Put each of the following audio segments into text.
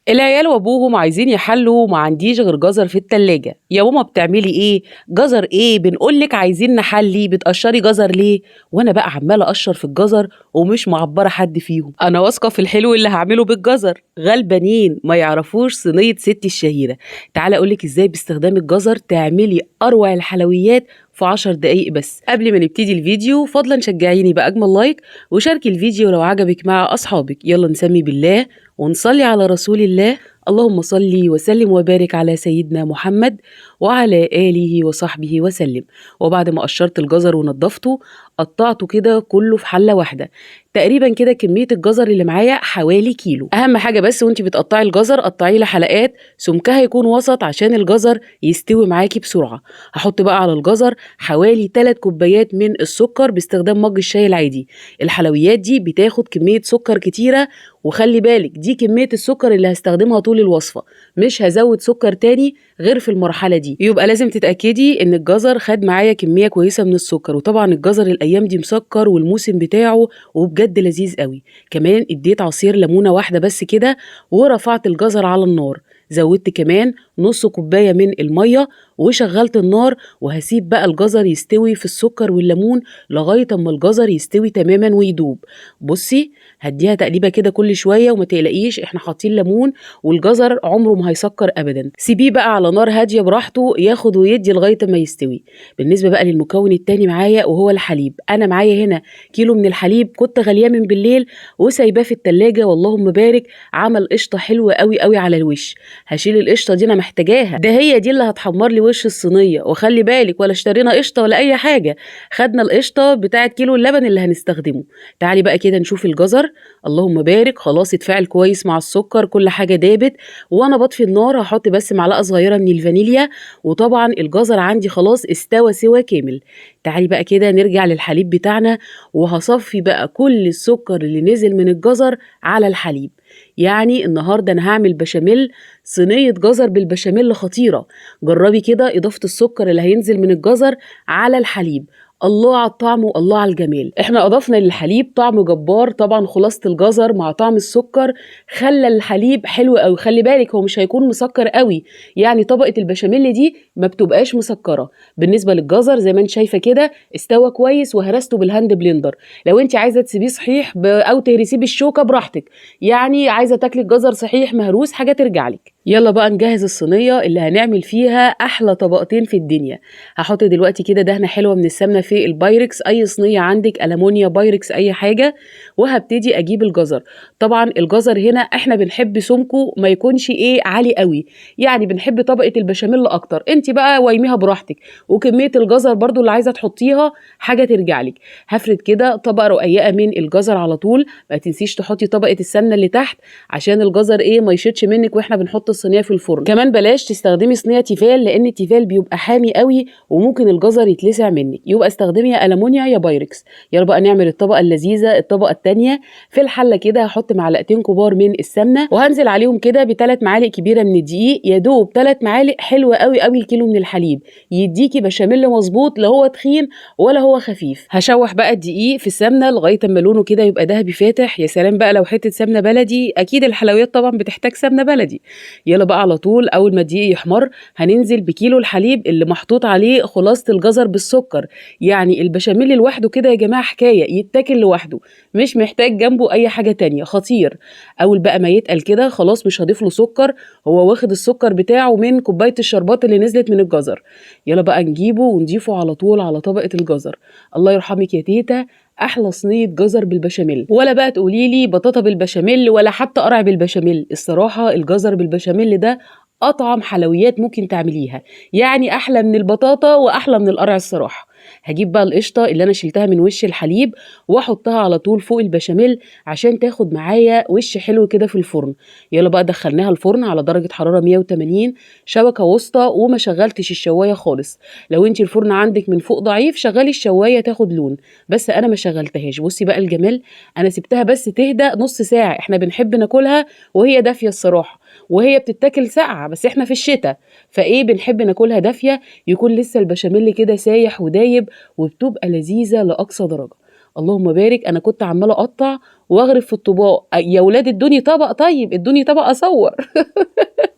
العيال وابوهم عايزين يحلوا وما عنديش غير جزر في التلاجة. يا ماما بتعملي ايه؟ جزر ايه؟ بنقولك عايزين نحلي، بتقشري جزر ليه؟ وانا بقى عمالة اقشر في الجزر ومش معبرة حد فيهم. انا واثقة في الحلو اللي هعمله بالجزر. غلبانين ما يعرفوش صينية ستي الشهيرة. تعالى اقولك ازاي باستخدام الجزر تعملي اروع الحلويات في 10 دقايق بس. قبل ما نبتدي الفيديو فضلا شجعيني بأجمل لايك وشاركي الفيديو لو عجبك مع أصحابك. يلا نسمي بالله ونصلي على رسول الله. اللهم صل وسلم وبارك على سيدنا محمد وعلى آله وصحبه وسلم. وبعد ما قشرت الجزر ونضفته قطعته كده كله في حلة واحدة. تقريبا كده كمية الجزر اللي معايا حوالي كيلو. أهم حاجة بس وانتي بتقطعي الجزر قطعيه لحلقات سمكها يكون وسط عشان الجزر يستوي معاكي بسرعة. هحط بقى على الجزر حوالي 3 كوبايات من السكر باستخدام مج الشاي العادي. الحلويات دي بتاخد كمية سكر كتيرة، وخلي بالك دي كمية السكر اللي هستخدمها طول الوصفة، مش هزود سكر تاني غير في المرحلة دي. يبقى لازم تتأكدي ان الجزر خد معايا كمية كويسة من السكر. وطبعا الجزر الايام دي مسكر والموسم بتاعه وبجد لذيذ قوي. كمان اديت عصير ليمونة واحدة بس كده ورفعت الجزر على النار. زودت كمان نص كوباية من المية وشغلت النار، وهسيب بقى الجزر يستوي في السكر والليمون لغاية اما الجزر يستوي تماما ويدوب. بصي هديها تقليبه كده كل شويه وما تقلقيش احنا حاطين ليمون والجزر عمره ما هيسكر ابدا. سيبيه بقى على نار هاديه براحته ياخد ويدي لغايه ما يستوي. بالنسبه بقى للمكون التاني معايا وهو الحليب، انا معايا هنا كيلو من الحليب كنت غالياه من بالليل وسايباه في التلاجة واللهم بارك عمل قشطه حلوه قوي قوي على الوش. هشيل القشطه دي انا محتاجاها، ده هي دي اللي هتحمر لي وش الصينيه. وخلي بالك ولا اشترينا قشطه ولا اي حاجه، خدنا القشطه بتاعه كيلو اللبن اللي هنستخدمه. تعالي بقى كده نشوف الجزر. اللهم بارك خلاص اتفاعل كويس مع السكر، كل حاجه دابت. وانا بطفي النار هحط بس معلقه صغيره من الفانيليا. وطبعا الجزر عندي خلاص استوى سوا كامل. تعالي بقى كده نرجع للحليب بتاعنا، وهصفي بقى كل السكر اللي نزل من الجزر على الحليب. يعني النهارده انا هعمل بشاميل، صينيه جزر بالبشاميل خطيره. جربي كده اضافه السكر اللي هينزل من الجزر على الحليب، الله على الطعم والله على الجمال. احنا اضفنا للحليب طعم جبار. طبعا خلاصة الجزر مع طعم السكر خلى الحليب حلو قوي. خلي بالك هو مش هيكون مسكر قوي، يعني طبقة البشاميل دي ما بتبقاش مسكرة. بالنسبة للجزر زي ما انت شايفة كده استوى كويس وهرسته بالهاند بلندر. لو انت عايزة تسيبيه صحيح او تهرسيه بالشوكة براحتك، يعني عايزة تاكلي الجزر صحيح مهروس حاجة ترجع لك. يلا بقى نجهز الصينية اللي هنعمل فيها احلى طبقتين في الدنيا. هحط دلوقتي كده دهنة حلوة من السمنة في البايركس، اي صينية عندك ألمونيا بايركس اي حاجة. وهبتدي اجيب الجزر. طبعا الجزر هنا احنا بنحب سمكه ما يكونش ايه عالي قوي، يعني بنحب طبقة البشاميل اكتر. انت بقى ويميها براحتك، وكمية الجزر برضو اللي عايزة تحطيها حاجة ترجع لك. هفرد كده طبقة رقيقة من الجزر على طول. ما تنسيش تحطي طبقة السمنة اللي تحت عشان الجزر ايه ما يشيطش منك واحنا بنحط الصينية في الفرن. كمان بلاش تستخدمي صينية تيفال لان التيفال بيبقى حامي قوي وممكن الجزر يتلسع منك. يبقى استخدمي يا ألمونيا يا بايركس. يلا بقى نعمل الطبقة اللذيذة. الطبقة التانية في الحلة كده هحط معلقتين كبار من السمنة وهنزل عليهم كده ب3 معالق كبيرة من الدقيق. يا دوب 3 معالق حلوة قوي قوي الكيلو من الحليب يديكي بشاميل مظبوط، لا هو تخين ولا هو خفيف. هشوح بقى الدقيق في السمنة لغاية اما لونه كده يبقى ذهبي فاتح. يا سلام بقى لو حتة سمنة بلدي، اكيد الحلويات طبعا بتحتاج سمنة بلدي. يلا بقى على طول اول ما الدقيق يحمر هننزل بكيلو الحليب اللي محطوط عليه خلاصة الجزر بالسكر. يعني البشاميل لوحده كده يا جماعة حكاية، يتاكل لوحده مش محتاج جنبه اي حاجة تانية، خطير. اول بقى ما يتقل كده خلاص مش هضيف له سكر، هو واخد السكر بتاعه من كوباية الشربات اللي نزلت من الجزر. يلا بقى نجيبه ونضيفه على طول على طبقة الجزر. الله يرحمك يا تيتا، احلى صينيه جزر بالبشاميل. ولا بقى تقولي لي بطاطا بالبشاميل ولا حتى قرع بالبشاميل، الصراحه الجزر بالبشاميل ده اطعم حلويات ممكن تعمليها، يعني احلى من البطاطا واحلى من القرع الصراحه. هجيب بقى القشطه اللي انا شلتها من وش الحليب واحطها على طول فوق البشاميل عشان تاخد معايا وش حلو كده في الفرن. يلا بقى دخلناها الفرن على درجه حراره 180 شبكه وسطى وما شغلتش الشوايه خالص. لو انت الفرن عندك من فوق ضعيف شغلي الشوايه تاخد لون، بس انا ما شغلتهاش. بصي بقى الجمال، انا سبتها بس تهدى نص ساعه. احنا بنحب ناكلها وهي دافيه الصراحه، وهي بتتاكل ساقعه بس احنا في الشتاء فايه بنحب ناكلها دافيه، يكون لسه البشاميل كده سايح ودايب وبتبقى لذيذه لاقصى درجه. اللهم بارك. أنا كنت عمّالة أقطّع وأغرف في الطُباق، يا ولاد ادّوني طبق طيب، ادّوني طبق أصوّر.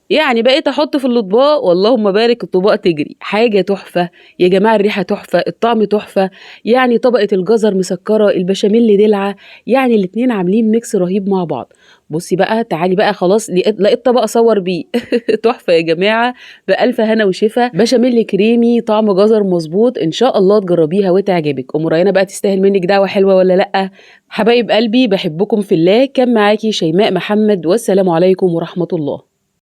يعني بقيت أحُط في الأطباق واللهم بارك الطُباق تجري، حاجة تحفة، يا جماعة الريحة تحفة، الطعم تحفة، يعني طبقة الجزر مسكّرة، البشاميل دلعة، يعني الاتنين عاملين mix رهيب مع بعض. بُصّي بقى، تعالي بقى خلاص لقيت طبق أصوّر بيه. تحفة يا جماعة، بألف هنا وشفا، بشاميل كريمي، طعم جزر مضبوط، إن شاء الله تجرّبيها وتعجبِك. أم ريانة بقى تستاهل منِّك دعوة حلوة والّا لأ؟ حبايب قلبي باحبكم في الله، كان معاكِ شيماء محمد، والسلام عليكم ورحمة الله.